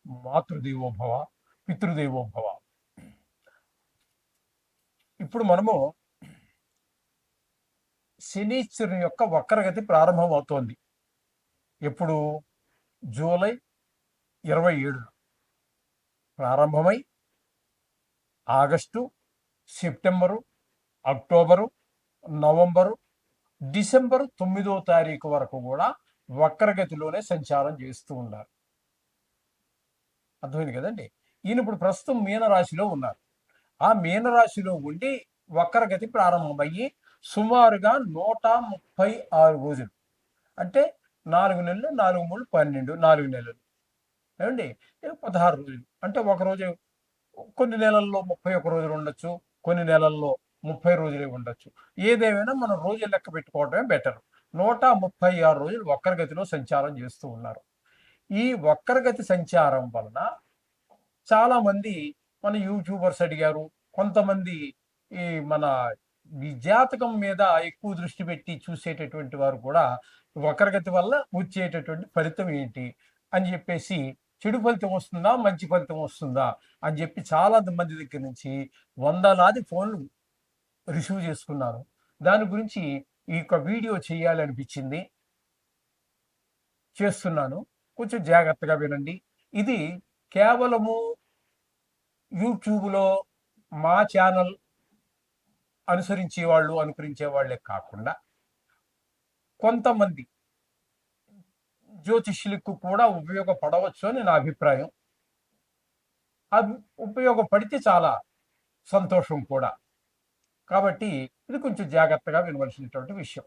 మాతృదేవోభవ, పితృదేవోభవ. ఇప్పుడు మనము శనీశ్వరుని యొక్క వక్రగతి ప్రారంభం అవుతోంది. ఎప్పుడు? జూలై 27 ప్రారంభమై August, September, October, November, December 9వ తారీఖు వరకు కూడా వక్రగతిలోనే సంచారం చేస్తూ ఉన్నారు. అర్థమైంది కదండి. ఈయన ఇప్పుడు ప్రస్తుతం మీనరాశిలో ఉన్నారు. ఆ మీనరాశిలో ఉండి వక్రగతి ప్రారంభమయ్యి సుమారుగా 136 రోజులు, అంటే 4 నెలలు, 4 3 12, 4 నెలలు ఏమండి, 16 రోజులు. అంటే ఒక రోజు, కొన్ని నెలల్లో 31 రోజులు ఉండొచ్చు, కొన్ని నెలల్లో 30 రోజులే ఉండొచ్చు. ఏదేమైనా మనం రోజులు లెక్క పెట్టుకోవడమే బెటర్. 136 రోజులు వక్రగతిలో సంచారం చేస్తూ ఉన్నారు. ఈ వక్రగతి సంచారం వలన చాలా మంది మన యూట్యూబర్స్ అడిగారు, కొంతమంది ఈ మన ఈ జాతకం మీద ఎక్కువ దృష్టి పెట్టి చూసేటటువంటి వారు కూడా వక్రగతి వల్ల వచ్చేటటువంటి ఫలితం ఏంటి అని చెప్పేసి, చెడు ఫలితం వస్తుందా మంచి ఫలితం వస్తుందా అని చెప్పి చాలా మంది దగ్గర నుంచి వందలాది ఫోన్లు రిసీవ్ చేసుకున్నాను. దాని గురించి ఈ యొక్క వీడియో చేయాలనిపించింది, చేస్తున్నాను. కొంచెం జాగ్రత్తగా వినండి. ఇది కేవలము యూట్యూబ్లో మా ఛానల్ అనుసరించే వాళ్ళు, అనుకరించే వాళ్ళే కాకుండా కొంతమంది జ్యోతిష్యులకు కూడా ఉపయోగపడవచ్చు అని నా అభిప్రాయం. అది ఉపయోగపడితే చాలా సంతోషం కూడా. కాబట్టి ఇది కొంచెం జాగ్రత్తగా వినవలసినటువంటి విషయం.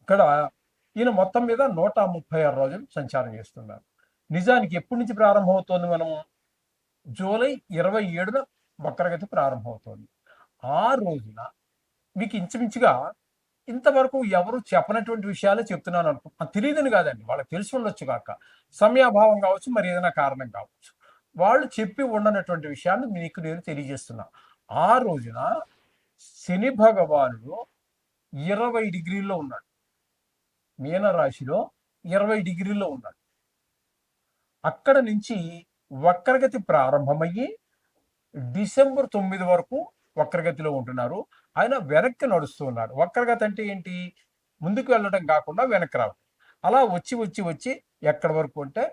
ఇక్కడ ఈయన మొత్తం మీద 136 రోజులు సంచారం చేస్తున్నారు. నిజానికి ఎప్పటి నుంచి ప్రారంభమవుతోంది? మనం జూలై 27న వక్రగతి ప్రారంభమవుతోంది. ఆ రోజున మీకు ఇంచుమించుగా ఇంతవరకు ఎవరు చెప్పనటువంటి విషయాలే చెప్తున్నాను అనుకో. తెలియదని కాదండి, వాళ్ళకి తెలిసి ఉండొచ్చు కాక, సమయాభావం కావచ్చు, మరి ఏదైనా కారణం కావచ్చు. వాళ్ళు చెప్పి ఉండనటువంటి విషయాన్ని మీకు నేను తెలియజేస్తున్నా. ఆ రోజున శని భగవానుడు 20 డిగ్రీల్లో ఉన్నాడు, మీనరాశిలో 20 డిగ్రీల్లో ఉన్నాడు. అక్కడ నుంచి వక్రగతి ప్రారంభమయ్యి డిసెంబర్ 9 వరకు వక్రగతిలో ఉంటున్నారు. ఆయన వెనక్కి నడుస్తూ ఉన్నాడు. వక్రగతి అంటే ఏంటి? ముందుకు వెళ్ళడం కాకుండా వెనక్కి రావడం. అలా వచ్చి వచ్చి వచ్చి ఎక్కడి వరకు అంటే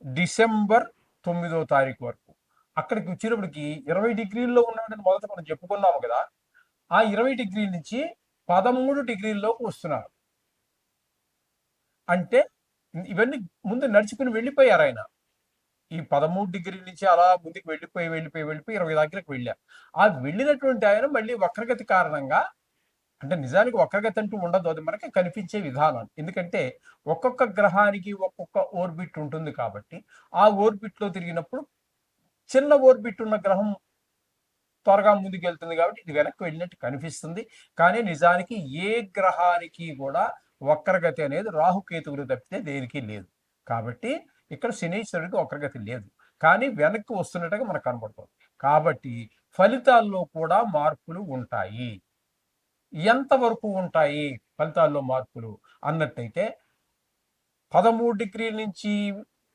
డిసెంబర్ 9వ తారీఖు వరకు. అక్కడికి వచ్చేటప్పటికి 20 డిగ్రీల్లో ఉన్నాడని మొదట మనం చెప్పుకున్నాము కదా. ఆ 20 డిగ్రీల నుంచి 13 డిగ్రీల్లోకి వస్తున్నారు. అంటే ఇవన్నీ ముందు నడుచుకుని వెళ్ళిపోయారు ఆయన. ఈ 13 డిగ్రీల నుంచి అలా ముందుకు వెళ్ళిపోయి 20 దగ్గరకు వెళ్ళారు. ఆ వెళ్ళినటువంటి ఆయన మళ్ళీ వక్రగతి కారణంగా, అంటే నిజానికి వక్రగతి అంటూ ఉండదు, అది మనకి కనిపించే విధానం. ఎందుకంటే ఒక్కొక్క గ్రహానికి ఒక్కొక్క ఓర్బిట్ ఉంటుంది కాబట్టి, ఆ ఓర్బిట్లో తిరిగినప్పుడు చిన్న ఓర్బిట్ ఉన్న గ్రహం త్వరగా ముందుకు వెళ్తుంది కాబట్టి ఇది వెనక్కి వెళ్ళినట్టు కనిపిస్తుంది. కానీ నిజానికి ఏ గ్రహానికి కూడా వక్రగతి అనేది రాహుకేతువులు తప్పితే దేనికి లేదు. కాబట్టి ఇక్కడ శనీశ్వరుడికి వక్రగతి లేదు, కానీ వెనక్కి వస్తున్నట్టుగా మనకు కనబడుతుంది. కాబట్టి ఫలితాల్లో కూడా మార్పులు ఉంటాయి. ఎంతవరకు ఉంటాయి ఫలితాల్లో మార్పులు అన్నట్టయితే, 13 డిగ్రీల నుంచి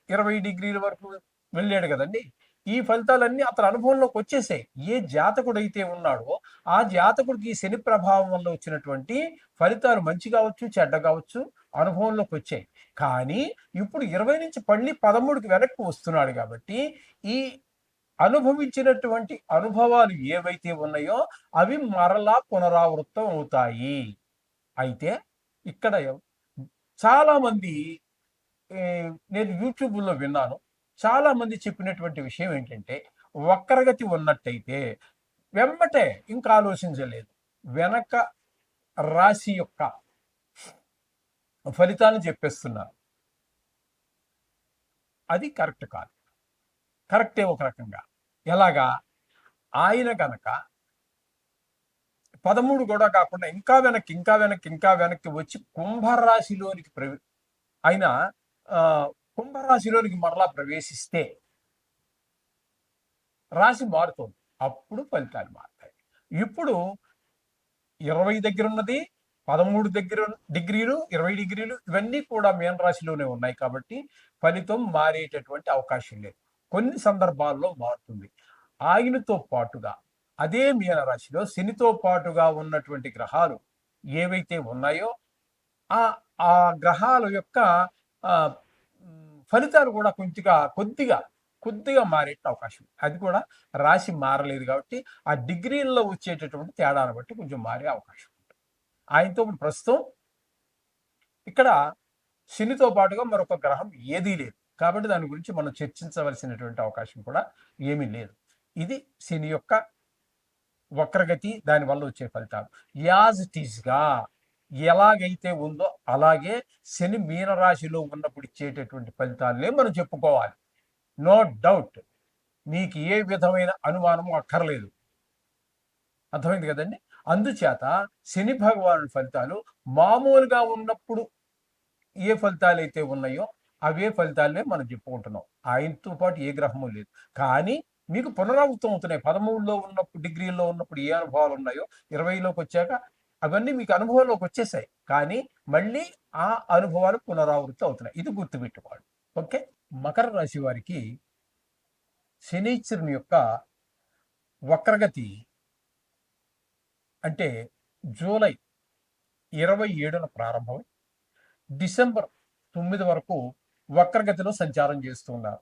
20 డిగ్రీల వరకు వెళ్ళాడు కదండి. ఈ ఫలితాలన్నీ అతని అనుభవంలోకి వచ్చేసాయి. ఏ జాతకుడైతే ఉన్నాడో ఆ జాతకుడికి శని ప్రభావం వల్ల వచ్చినటువంటి ఫలితాలు మంచి కావచ్చు, చెడ్డ కావచ్చు, అనుభవంలోకి వచ్చాయి. కానీ ఇప్పుడు 20 నుంచి మళ్ళీ 13కి వెనక్కి వస్తున్నాడు కాబట్టి ఈ అనుభవించినటువంటి అనుభవాలు ఏవైతే ఉన్నాయో అవి మరలా పునరావృతం అవుతాయి. అయితే ఇక్కడ చాలా మంది, నేను యూట్యూబ్లో విన్నాను, చాలా మంది చెప్పినటువంటి విషయం ఏంటంటే, వక్రగతి ఉన్నట్టయితే వెంబటే ఇంకా ఆలోచించలేదు, వెనక రాశి యొక్క ఫలితాలను చెప్పేస్తున్నారు. అది కరెక్ట్ కాదు. కరెక్టే ఒక రకంగా. ఎలాగా? ఆయన కనుక 13 కూడా కాకుండా ఇంకా వెనక్కి ఇంకా వెనక్కి ఇంకా వెనక్కి వచ్చి కుంభరాశిలోనికి ఆయన కుంభరాశిలోనికి మరలా ప్రవేశిస్తే రాశి మారుతుంది. అప్పుడు ఫలితాలు మారుతాయి. ఇప్పుడు 20 దగ్గర ఉన్నది 13 డిగ్రీలు 20 డిగ్రీలు ఇవన్నీ కూడా మీనరాశిలోనే ఉన్నాయి కాబట్టి ఫలితం మారేటటువంటి అవకాశం లేదు. కొన్ని సందర్భాల్లో మారుతుంది. ఆయనతో పాటుగా అదే మీనరాశిలో శనితో పాటుగా ఉన్నటువంటి గ్రహాలు ఏవైతే ఉన్నాయో ఆ ఆ గ్రహాల యొక్క ఫలితాలు కూడా కొద్దిగా మారే అవకాశం. అది కూడా రాశి మారలేదు కాబట్టి ఆ డిగ్రీల్లో వచ్చేటటువంటి తేడాను బట్టి కొంచెం మారే అవకాశం ఉంటుంది. ఆయనతో ప్రస్తుతం ఇక్కడ శనితో పాటుగా మరొక గ్రహం ఏదీ లేదు కాబట్టి దాని గురించి మనం చర్చించవలసినటువంటి అవకాశం కూడా ఏమీ లేదు. ఇది శని యొక్క వక్రగతి, దానివల్ల వచ్చే ఫలితాలు. యాజ్ ఇట్ ఈస్గా ఎలాగైతే ఉందో అలాగే శని మీనరాశిలో ఉన్నప్పుడు ఇచ్చేటటువంటి ఫలితాలనే మనం చెప్పుకోవాలి. నో డౌట్, మీకు ఏ విధమైన అనుమానం అక్కర్లేదు. అర్థమైంది కదండి. అందుచేత శని భగవానుడి ఫలితాలు మామూలుగా ఉన్నప్పుడు ఏ ఫలితాలు అయితే ఉన్నాయో అవే ఫలితాలనే మనం చెప్పుకుంటున్నాం. ఆయనతో పాటు ఏ గ్రహము లేదు. కానీ మీకు పునరావృతం అవుతున్నాయి. 13లో ఉన్నప్పుడు డిగ్రీల్లో ఉన్నప్పుడు ఏ అనుభవాలు ఉన్నాయో 20లోకి వచ్చాక అవన్నీ మీకు అనుభవంలోకి వచ్చేసాయి. కానీ మళ్ళీ ఆ అనుభవాలు పునరావృతం అవుతున్నాయి. ఇది గుర్తుపెట్టుకోవాలి. ఓకే. మకర రాశి వారికి శనీశ్వరుని యొక్క వక్రగతి అంటే జూలై 27న ప్రారంభమై డిసెంబర్ 9 వరకు వక్రగతిలో సంచారం చేస్తున్నారు.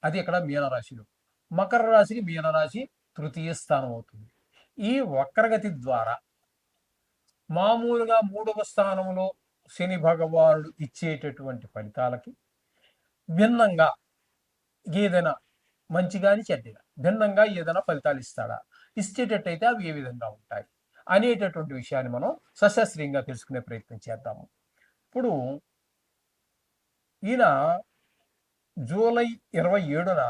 అది ఇక్కడ మీనరాశిలో. మకర రాశికి మీనరాశి తృతీయ స్థానం అవుతుంది. ఈ వక్రగతి ద్వారా మామూలుగా 3వ స్థానంలో శని భగవానుడు ఇచ్చేటటువంటి ఫలితాలకి భిన్నంగా ఏదైనా మంచి కానీ చెడ్డగా భిన్నంగా ఏదైనా ఫలితాలు ఇస్తాడా, ఇచ్చేటట్టయితే అవి ఏ విధంగా ఉంటాయి అనేటటువంటి విషయాన్ని మనం సశాస్త్రీయంగా తెలుసుకునే ప్రయత్నం చేద్దాము. ఇప్పుడు ఈయన జూలై 27న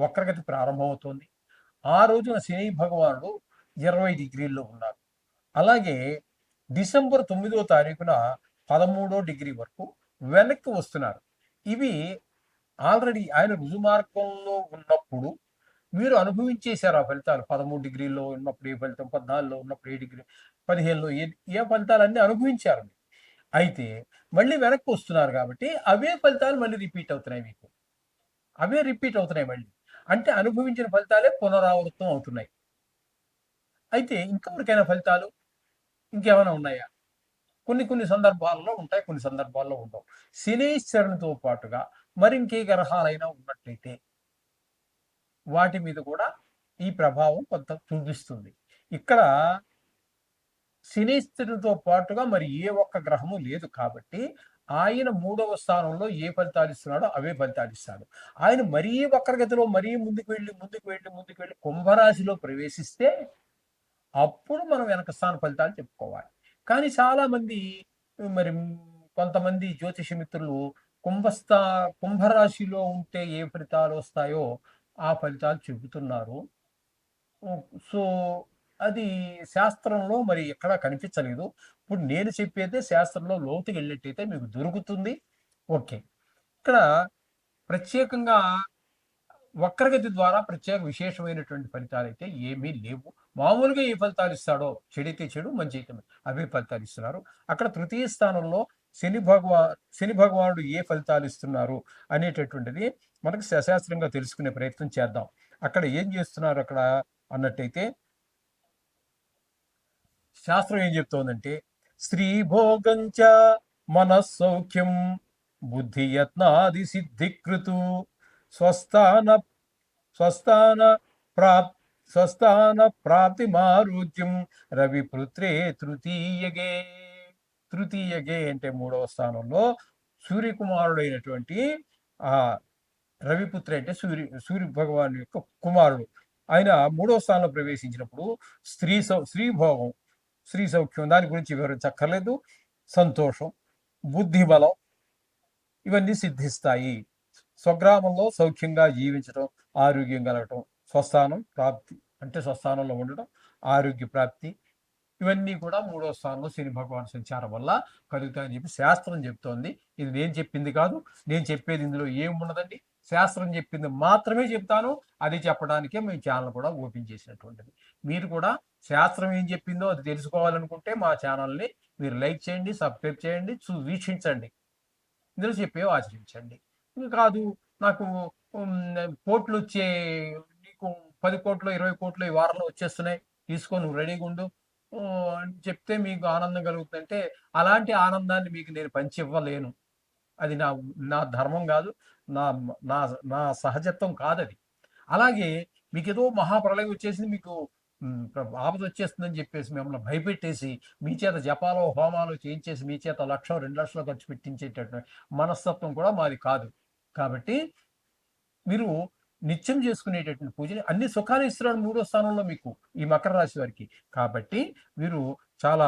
వక్రగతి ప్రారంభమవుతుంది. ఆ రోజున శని భగవానుడు 20 డిగ్రీల్లో ఉన్నారు. అలాగే డిసెంబర్ 9వ తారీఖున 13వ డిగ్రీ వరకు వెనక్కి వస్తున్నారు. ఇవి ఆల్రెడీ ఆయన రుజుమార్గంలో ఉన్నప్పుడు మీరు అనుభవించేశారు ఆ ఫలితాలు. 13 డిగ్రీల్లో ఉన్నప్పుడు ఏ ఫలితం, 14లో ఉన్నప్పుడు ఏ డిగ్రీ, 15లో ఏ ఫలితాలన్నీ అనుభవించారు. అయితే మళ్ళీ వెనక్కి వస్తున్నారు కాబట్టి అవే ఫలితాలు మళ్ళీ రిపీట్ అవుతున్నాయి. మీకు అవే రిపీట్ అవుతున్నాయి మళ్ళీ. అంటే అనుభవించిన ఫలితాలే పునరావృతం అవుతున్నాయి. అయితే ఇంకెవరికైనా ఫలితాలు ఇంకేమైనా ఉన్నాయా? కొన్ని సందర్భాల్లో ఉంటాయి, కొన్ని సందర్భాల్లో ఉండవు. శనీశ్వరునితో పాటుగా మరింకే గ్రహాలైనా ఉన్నట్లయితే వాటి మీద కూడా ఈ ప్రభావం కొంత చూపిస్తుంది. ఇక్కడ శనీశ్వరునితో పాటుగా మరి ఏ ఒక్క గ్రహము లేదు కాబట్టి ఆయన 3వ స్థానంలో ఏ ఫలితాలు ఇస్తున్నాడో అవే ఫలితాలు ఇస్తాడు. ఆయన మరీ వక్రగతిలో మరీ ముందుకు వెళ్ళి కుంభరాశిలో ప్రవేశిస్తే అప్పుడు మనం వెనక స్థాన ఫలితాలు చెప్పుకోవాలి. కానీ చాలా మంది మరి కొంతమంది జ్యోతిష మిత్రులు కుంభరాశిలో ఉంటే ఏ ఫలితాలు వస్తాయో ఆ ఫలితాలు చెబుతున్నారు. సో అది శాస్త్రంలో మరి ఎక్కడా కనిపించలేదు. ఇప్పుడు నేను చెప్పేదే శాస్త్రంలో లోతుకి వెళ్ళినట్టయితే మీకు దొరుకుతుంది. ఓకే. ఇక్కడ ప్రత్యేకంగా వక్రగతి ద్వారా ప్రత్యేక విశేషమైనటువంటి ఫలితాలు అయితే ఏమీ లేవు. మామూలుగా ఏ ఫలితాలు ఇస్తాడో, చెడైతే చెడు, మంచి అయితే అవే ఫలితాలు ఇస్తున్నారు. అక్కడ తృతీయ స్థానంలో శని భగవానుడు ఏ ఫలితాలు ఇస్తున్నారు అనేటటువంటిది మనకు సశాస్త్రంగా తెలుసుకునే ప్రయత్నం చేద్దాం. అక్కడ ఏం చేస్తున్నారు అక్కడ అన్నట్టయితే శాస్త్రం ఏం చెప్తోందంటే స్త్రీ భోగంచ మనస్సౌఖ్యం బుద్ధి యత్నాది సిద్ధికృతు స్వస్థాన ప్రాప్తి మారుత్యం రవిపుత్రే తృతీయగే అంటే 3వ స్థానంలో సూర్యకుమారుడైనటువంటి ఆ రవిపుత్ర అంటే సూర్య భగవాన్ యొక్క కుమారుడు. ఆయన 3వ స్థానంలో ప్రవేశించినప్పుడు స్త్రీ భోగం, స్త్రీ సౌఖ్యం, దాని గురించి వివరించక్కర్లేదు. సంతోషం, బుద్ధి బలం ఇవన్నీ సిద్ధిస్తాయి. స్వగ్రామంలో సౌఖ్యంగా జీవించడం, ఆరోగ్యం కలగటం, స్వస్థానం ప్రాప్తి అంటే స్వస్థానంలో ఉండటం, ఆరోగ్య ప్రాప్తి, ఇవన్నీ కూడా 3వ స్థానంలో శని భగవాన్ సంచారం వల్ల కలుగుతాయని చెప్పి శాస్త్రం చెప్తోంది. ఇది నేను చెప్పింది కాదు. నేను చెప్పేది ఇందులో ఏమున్నదండి, శాస్త్రం చెప్పింది మాత్రమే చెప్తాను. అది చెప్పడానికే మేము ఛానల్ కూడా ఓపెన్ చేసినటువంటిది. మీరు కూడా శాస్త్రం ఏం చెప్పిందో అది తెలుసుకోవాలనుకుంటే మా ఛానల్ని మీరు లైక్ చేయండి, సబ్స్క్రైబ్ చేయండి, వీక్షించండి, ఇందులో చెప్పేవి ఆచరించండి. కాదు నాకు కోట్లు వచ్చే, నీకు 10 కోట్లు 20 కోట్లు ఈ వారంలో వచ్చేస్తున్నాయి, తీసుకో నువ్వు రెడీగా ఉండు అని చెప్తే మీకు ఆనందం కలుగుతుందంటే అలాంటి ఆనందాన్ని మీకు నేను పంచివ్వలేను. అది నా నా ధర్మం కాదు, నా నా నా సహజత్వం కాదది. అలాగే మీకేదో మహాప్రళయం వచ్చేసింది, మీకు ఆపద వచ్చేస్తుందని చెప్పేసి మిమ్మల్ని భయపెట్టేసి మీ చేత జపాలు హోమాలు చేయించేసి మీ చేత 1,00,000 2,00,000 ఖర్చు పెట్టించేటటువంటి మనస్తత్వం కూడా మాది కాదు. కాబట్టి మీరు నిత్యం చేసుకునేటటువంటి పూజని అన్ని సుఖాలు ఇస్తున్నాడు 3వ స్థానంలో మీకు ఈ మకర రాశి వారికి. కాబట్టి మీరు చాలా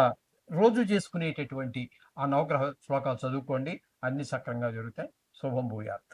రోజు చేసుకునేటటువంటి ఆ నవగ్రహ శ్లోకాలు చదువుకోండి, అన్ని సక్రంగా జరుగుతాయి. శుభం భూయాత్.